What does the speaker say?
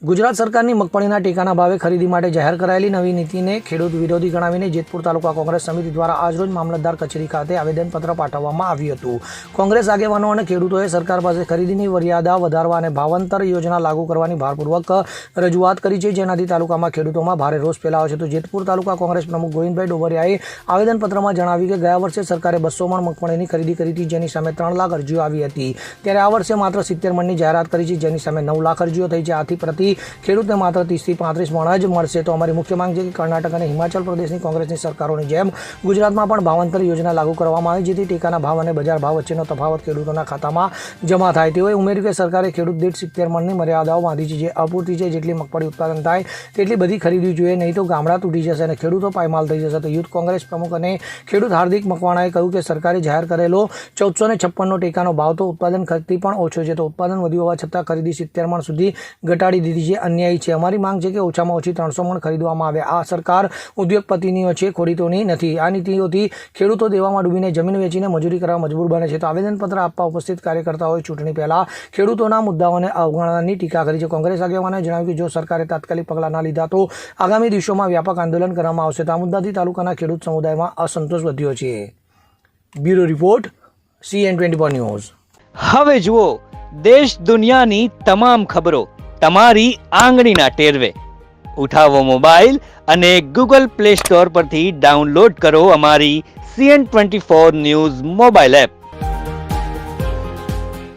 ગુજરાત સરકારની મગફળીના ટેકાના ભાવે ખરીદી માટે જાહેર કરાયેલી નવી નીતિને ખેડૂત વિરોધી ગણાવીને જેતપુર તાલુકા કોંગ્રેસ સમિતિ દ્વારા આજરોજ મામલતદાર કચેરી ખાતે આવેદનપત્ર પાઠવવામાં આવ્યું હતું. કોંગ્રેસ આગેવાનો અને ખેડૂતોએ સરકાર પાસે ખરીદીની મર્યાદા વધારવા અને ભાવાંતર યોજના લાગુ કરવાની ભારપૂર્વક રજૂઆત કરી છે, જેનાથી તાલુકામાં ખેડૂતોમાં ભારે રોષ ફેલાયો છે. તો જેતપુર તાલુકા કોંગ્રેસ પ્રમુખ ગોવિંદભાઈ ડોબરિયાએ આવેદનપત્રમાં જણાવ્યું કે ગયા વર્ષે સરકારે 200 મણ મગફળીની ખરીદી કરી હતી, જેની સામે 3 લાખ અરજીઓ આવી હતી, ત્યારે આ વર્ષે માત્ર 70 મણની જાહેરાત કરી છે, જેની સામે 9 લાખ અરજીઓ થઈ છે. આથી પ્રતિ ખેડૂતને માત્ર 30 થી 35 મણ જ મળશે. તો અમારી મુખ્ય માંગ છે કે કર્ણાટક અને હિમાચલ પ્રદેશની કોંગ્રેસની સરકારોની જેમ ગુજરાતમાં પણ ભાવાંતર યોજના લાગુ કરવામાં આવે, જેથી ટેકાના ભાવ અને બજાર ભાવ વચ્ચેનો તફાવત ખેડૂતોના ખાતામાં જમા થાય. તેઓએ ઉમેર્યું કે સરકારે ખેડૂત દીઠ 70 મણની મર્યાદાઓ બાંધી છે, જે અપૂરતી છે. જેટલી મગફળી ઉત્પાદન થાય તેટલી બધી ખરીદવી જોઈએ, નહીં તો ગામડા તૂટી જશે અને ખેડૂતો પાયમાલ થઈ જશે. તો યુથ કોંગ્રેસ પ્રમુખ અને ખેડૂત હાર્દિક મકવાણાએ કહ્યું કે સરકારે જાહેર કરેલો 1456નો ટેકાનો ભાવ તો ઉત્પાદન ખર્ચથી પણ ઓછો છે. તો ઉત્પાદન વધ્યું હોવા છતાં ખરીદી 70 મણ સુધી ઘટાડી દીધી છે, અન્યાયી છે. અમારી માંગ છે કે ઓછામાં ઓછી 300 મણ ખરીદવામાં આવે. આ સરકાર ઉદ્યોગપતિનીઓ છે, ખોડીતોની નથી. આ નીતિઓથી ખેડૂતો દેવામાં ડૂબીને જમીન વેચીને મજૂરી કરવા મજબૂર બને છે. તો આવેદનપત્ર આપવા ઉપસ્થિત કાર્યકર્તાઓએ ચૂંટણી પહેલા ખેડૂતોના મુદ્દાઓને અવગણવાની ટીકા કરી છે. કોંગ્રેસ આગેવાનોએ જણાવ્યું કે જો સરકારે તાત્કાલિક પગલાં ના લીધા તો આગામી દિવસોમાં વ્યાપક આંદોલન કરવામાં આવશે. તો આ મુદ્દાથી તાલુકાના ખેડૂત સમુદાયમાં અસંતોષ વધ્યો છે. Bureau report, CN24 news. હવે જુઓ દેશ દુનિયાની તમામ ખબરો તમારી આંગળીના ટેરવે. ઉઠાવો મોબાઈલ અને Google Play Store પરથી ડાઉનલોડ કરો અમારી CN24 ન્યૂઝ મોબાઈલ એપ.